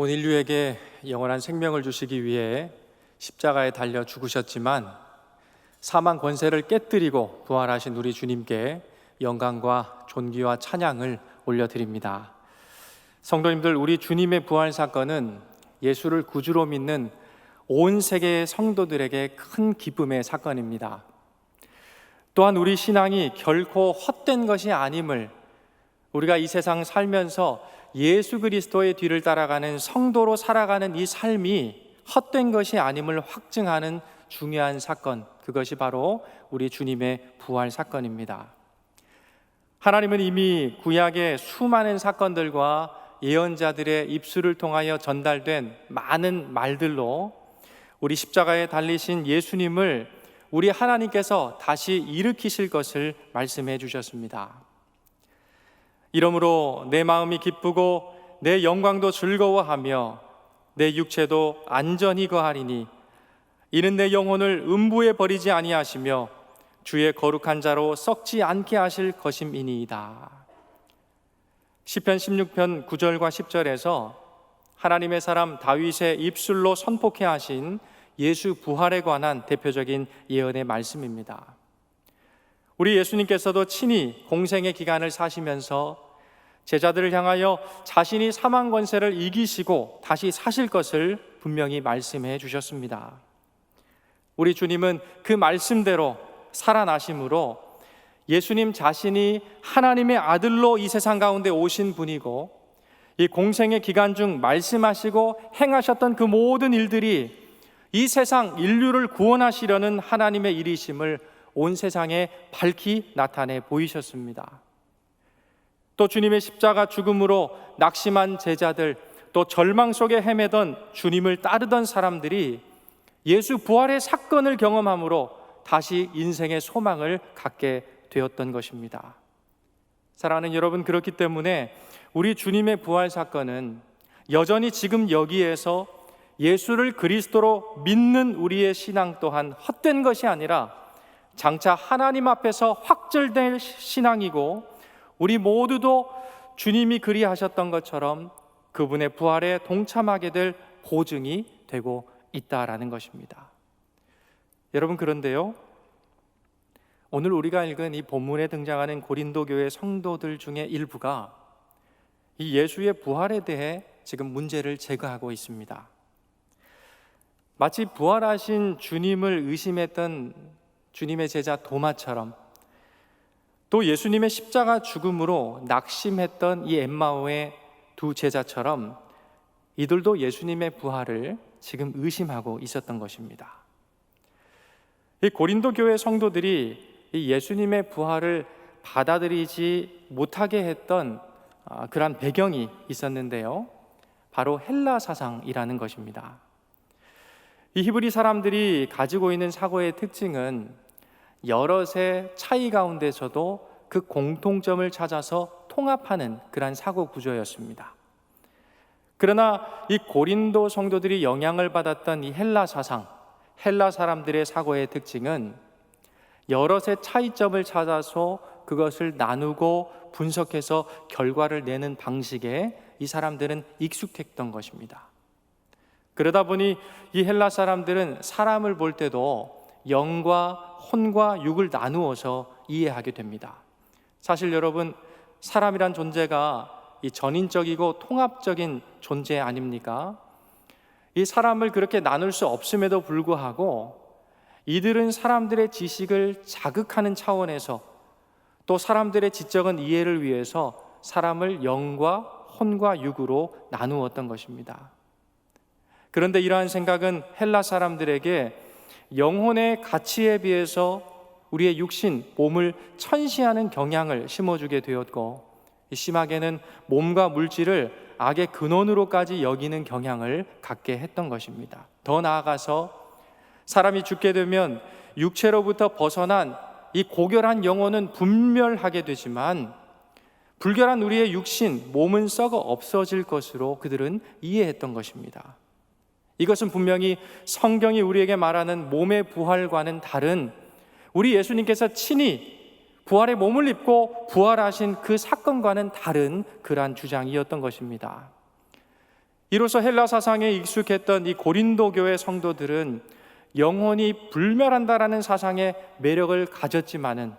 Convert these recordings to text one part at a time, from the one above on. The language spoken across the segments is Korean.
온 인류에게 영원한 생명을 주시기 위해 십자가에 달려 죽으셨지만 사망 권세를 깨뜨리고 부활하신 우리 주님께 영광과 존귀와 찬양을 올려드립니다. 성도님들, 우리 주님의 부활 사건은 예수를 구주로 믿는 온 세계의 성도들에게 큰 기쁨의 사건입니다. 또한 우리 신앙이 결코 헛된 것이 아님을, 우리가 이 세상 살면서 예수 그리스도의 뒤를 따라가는 성도로 살아가는 이 삶이 헛된 것이 아님을 확증하는 중요한 사건, 그것이 바로 우리 주님의 부활 사건입니다. 하나님은 이미 구약의 수많은 사건들과 예언자들의 입술을 통하여 전달된 많은 말들로 우리 십자가에 달리신 예수님을 우리 하나님께서 다시 일으키실 것을 말씀해 주셨습니다. 이러므로 내 마음이 기쁘고 내 영광도 즐거워하며 내 육체도 안전히 거하리니 이는 내 영혼을 음부에 버리지 아니하시며 주의 거룩한 자로 썩지 않게 하실 것임이니이다. 시편 16편 9절과 10절에서 하나님의 사람 다윗의 입술로 선포케 하신 예수 부활에 관한 대표적인 예언의 말씀입니다. 우리 예수님께서도 친히 공생의 기간을 사시면서 제자들을 향하여 자신이 사망 권세를 이기시고 다시 사실 것을 분명히 말씀해 주셨습니다. 우리 주님은 그 말씀대로 살아나심으로 예수님 자신이 하나님의 아들로 이 세상 가운데 오신 분이고, 이 공생의 기간 중 말씀하시고 행하셨던 그 모든 일들이 이 세상 인류를 구원하시려는 하나님의 일이심을 온 세상에 밝히 나타내 보이셨습니다. 또 주님의 십자가 죽음으로 낙심한 제자들, 또 절망 속에 헤매던 주님을 따르던 사람들이 예수 부활의 사건을 경험함으로 다시 인생의 소망을 갖게 되었던 것입니다. 사랑하는 여러분, 그렇기 때문에 우리 주님의 부활 사건은 여전히 지금 여기에서 예수를 그리스도로 믿는 우리의 신앙 또한 헛된 것이 아니라 장차 하나님 앞에서 확절될 신앙이고, 우리 모두도 주님이 그리하셨던 것처럼 그분의 부활에 동참하게 될 보증이 되고 있다라는 것입니다. 여러분, 그런데요, 오늘 우리가 읽은 이 본문에 등장하는 고린도 교회 성도들 중에 일부가 이 예수의 부활에 대해 지금 문제를 제기하고 있습니다. 마치 부활하신 주님을 의심했던 주님의 제자 도마처럼, 또 예수님의 십자가 죽음으로 낙심했던 이 엠마오의 두 제자처럼 이들도 예수님의 부활을 지금 의심하고 있었던 것입니다. 이 고린도 교회 성도들이 이 예수님의 부활을 받아들이지 못하게 했던 그러한 배경이 있었는데요, 바로 헬라 사상이라는 것입니다. 이 히브리 사람들이 가지고 있는 사고의 특징은 여럿의 차이 가운데서도 그 공통점을 찾아서 통합하는 그러한 사고 구조였습니다. 그러나 이 고린도 성도들이 영향을 받았던 이 헬라 사상, 헬라 사람들의 사고의 특징은 여럿의 차이점을 찾아서 그것을 나누고 분석해서 결과를 내는 방식에 이 사람들은 익숙했던 것입니다. 그러다 보니 이 헬라 사람들은 사람을 볼 때도 영과 혼과 육을 나누어서 이해하게 됩니다. 사실 여러분, 사람이란 존재가 이 전인적이고 통합적인 존재 아닙니까? 이 사람을 그렇게 나눌 수 없음에도 불구하고 이들은 사람들의 지식을 자극하는 차원에서, 또 사람들의 지적인 이해를 위해서 사람을 영과 혼과 육으로 나누었던 것입니다. 그런데 이러한 생각은 헬라 사람들에게 영혼의 가치에 비해서 우리의 육신, 몸을 천시하는 경향을 심어주게 되었고, 심하게는 몸과 물질을 악의 근원으로까지 여기는 경향을 갖게 했던 것입니다. 더 나아가서 사람이 죽게 되면 육체로부터 벗어난 이 고결한 영혼은 분멸하게 되지만 불결한 우리의 육신, 몸은 썩어 없어질 것으로 그들은 이해했던 것입니다. 이것은 분명히 성경이 우리에게 말하는 몸의 부활과는 다른, 우리 예수님께서 친히 부활의 몸을 입고 부활하신 그 사건과는 다른 그러한 주장이었던 것입니다. 이로써 헬라 사상에 익숙했던 이 고린도 교회 성도들은 영혼이 불멸한다라는 사상의 매력을 가졌지만은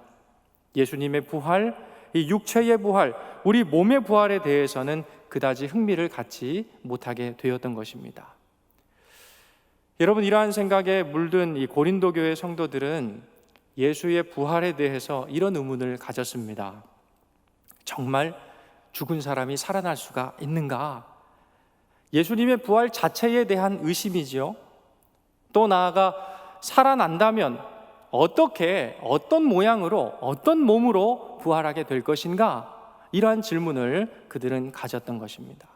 예수님의 부활, 이 육체의 부활, 우리 몸의 부활에 대해서는 그다지 흥미를 갖지 못하게 되었던 것입니다. 여러분, 이러한 생각에 물든 이 고린도 교회 성도들은 예수의 부활에 대해서 이런 의문을 가졌습니다. 정말 죽은 사람이 살아날 수가 있는가? 예수님의 부활 자체에 대한 의심이지요. 또 나아가 살아난다면 어떻게, 어떤 모양으로, 어떤 몸으로 부활하게 될 것인가? 이러한 질문을 그들은 가졌던 것입니다.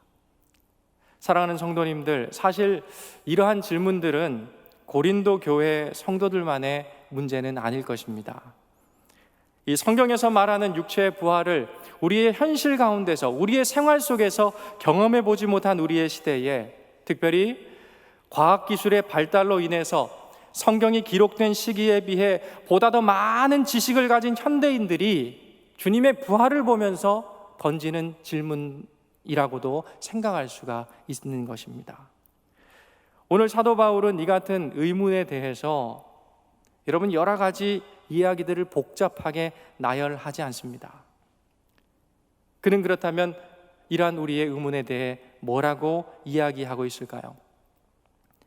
사랑하는 성도님들, 사실 이러한 질문들은 고린도 교회 성도들만의 문제는 아닐 것입니다. 이 성경에서 말하는 육체의 부활을 우리의 현실 가운데서, 우리의 생활 속에서 경험해 보지 못한 우리의 시대에, 특별히 과학기술의 발달로 인해서 성경이 기록된 시기에 비해 보다 더 많은 지식을 가진 현대인들이 주님의 부활을 보면서 던지는 질문이라고도 생각할 수가 있는 것입니다. 오늘 사도 바울은 이 같은 의문에 대해서 여러분 여러 가지 이야기들을 복잡하게 나열하지 않습니다. 그는 그렇다면 이러한 우리의 의문에 대해 뭐라고 이야기하고 있을까요?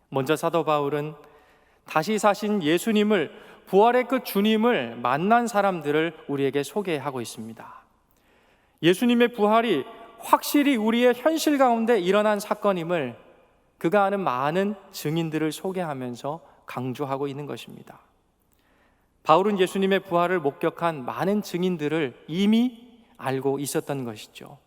먼저 사도 바울은 다시 사신 예수님을, 부활의 그 주님을 만난 사람들을 우리에게 소개하고 있습니다. 예수님의 부활이 확실히 우리의 현실 가운데 일어난 사건임을 그가 아는 많은 증인들을 소개하면서 강조하고 있는 것입니다. 바울은 예수님의 부활을 목격한 많은 증인들을 이미 알고 있었던 것이죠.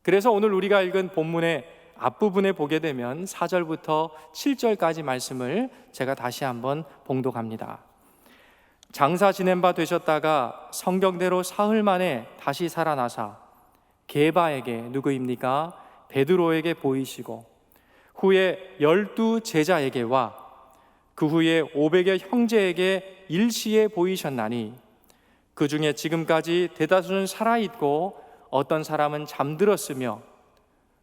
그래서 오늘 우리가 읽은 본문의 앞부분에 보게 되면 4절부터 7절까지 말씀을 제가 다시 한번 봉독합니다. 장사 지낸 바 되셨다가 성경대로 사흘 만에 다시 살아나사 게바에게, 누구입니까? 베드로에게 보이시고 후에 12 제자에게와 그 후에 500여 형제에게 일시에 보이셨나니 그 중에 지금까지 대다수는 살아있고 어떤 사람은 잠들었으며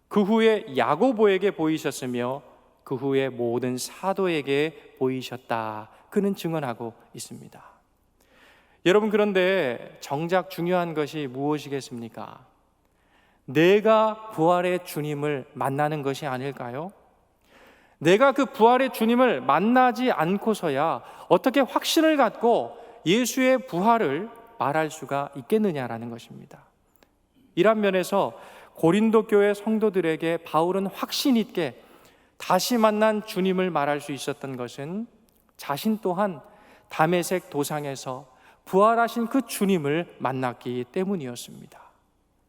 그 후에 야고보에게 보이셨으며 그 후에 모든 사도에게 보이셨다. 그는 증언하고 있습니다. 여러분, 그런데 정작 중요한 것이 무엇이겠습니까? 내가 부활의 주님을 만나는 것이 아닐까요? 내가 그 부활의 주님을 만나지 않고서야 어떻게 확신을 갖고 예수의 부활을 말할 수가 있겠느냐라는 것입니다. 이런 면에서 고린도 교회 성도들에게 바울은 확신 있게 다시 만난 주님을 말할 수 있었던 것은 자신 또한 다메섹 도상에서 부활하신 그 주님을 만났기 때문이었습니다.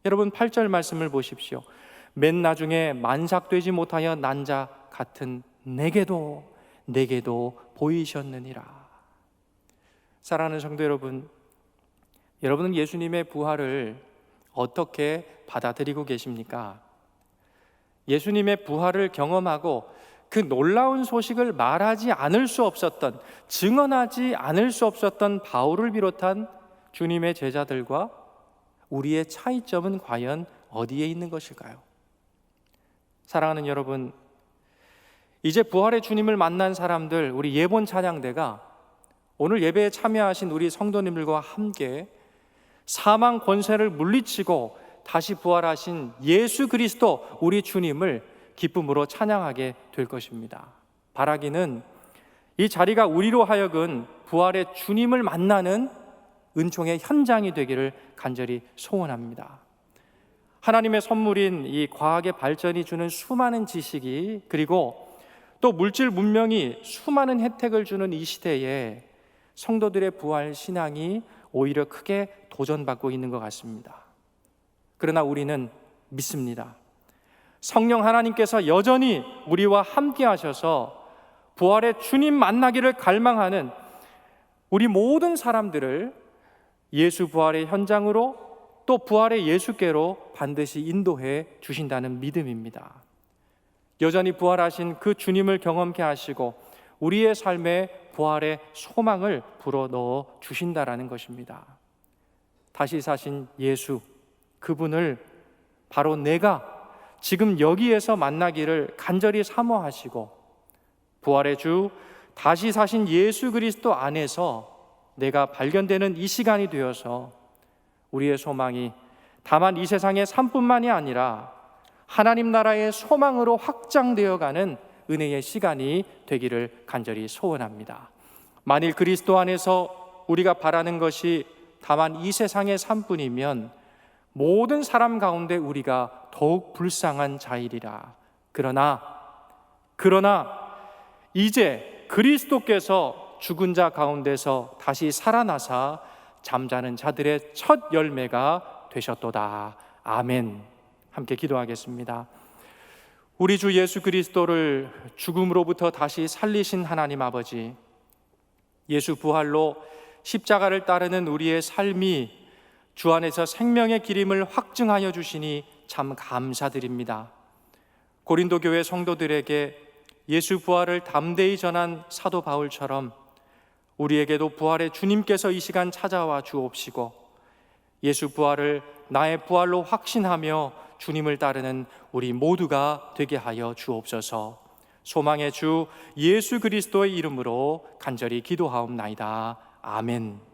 여러분, 8절 말씀을 보십시오. 맨 나중에 만삭되지 못하여 난 자 같은 내게도 보이셨느니라. 사랑하는 성도 여러분, 여러분은 예수님의 부활을 어떻게 받아들이고 계십니까? 예수님의 부활을 경험하고 그 놀라운 소식을 말하지 않을 수 없었던, 증언하지 않을 수 없었던 바울을 비롯한 주님의 제자들과 우리의 차이점은 과연 어디에 있는 것일까요? 사랑하는 여러분, 이제 부활의 주님을 만난 사람들, 우리 예본 찬양대가 오늘 예배에 참여하신 우리 성도님들과 함께 사망 권세를 물리치고 다시 부활하신 예수 그리스도 우리 주님을 기쁨으로 찬양하게 될 것입니다. 바라기는 이 자리가 우리로 하여금 부활의 주님을 만나는 은총의 현장이 되기를 간절히 소원합니다. 하나님의 선물인 이 과학의 발전이 주는 수많은 지식이, 그리고 또 물질 문명이 수많은 혜택을 주는 이 시대에 성도들의 부활 신앙이 오히려 크게 도전받고 있는 것 같습니다. 그러나 우리는 믿습니다. 성령 하나님께서 여전히 우리와 함께 하셔서 부활의 주님 만나기를 갈망하는 우리 모든 사람들을 예수 부활의 현장으로, 또 부활의 예수께로 반드시 인도해 주신다는 믿음입니다. 여전히 부활하신 그 주님을 경험케 하시고 우리의 삶에 부활의 소망을 불어넣어 주신다라는 것입니다. 다시 사신 예수, 그분을 바로 내가 지금 여기에서 만나기를 간절히 사모하시고 부활의 주 다시 사신 예수 그리스도 안에서 내가 발견되는 이 시간이 되어서 우리의 소망이 다만 이 세상의 삶뿐만이 아니라 하나님 나라의 소망으로 확장되어가는 은혜의 시간이 되기를 간절히 소원합니다. 만일 그리스도 안에서 우리가 바라는 것이 다만 이 세상의 삶뿐이면 모든 사람 가운데 우리가 더욱 불쌍한 자이리라. 그러나 이제 그리스도께서 죽은 자 가운데서 다시 살아나사 잠자는 자들의 첫 열매가 되셨도다. 아멘. 함께 기도하겠습니다. 우리 주 예수 그리스도를 죽음으로부터 다시 살리신 하나님 아버지, 예수 부활로 십자가를 따르는 우리의 삶이 주 안에서 생명의 기림을 확증하여 주시니 참 감사드립니다. 고린도 교회 성도들에게 예수 부활을 담대히 전한 사도 바울처럼 우리에게도 부활의 주님께서 이 시간 찾아와 주옵시고 예수 부활을 나의 부활로 확신하며 주님을 따르는 우리 모두가 되게 하여 주옵소서. 소망의 주 예수 그리스도의 이름으로 간절히 기도하옵나이다. 아멘.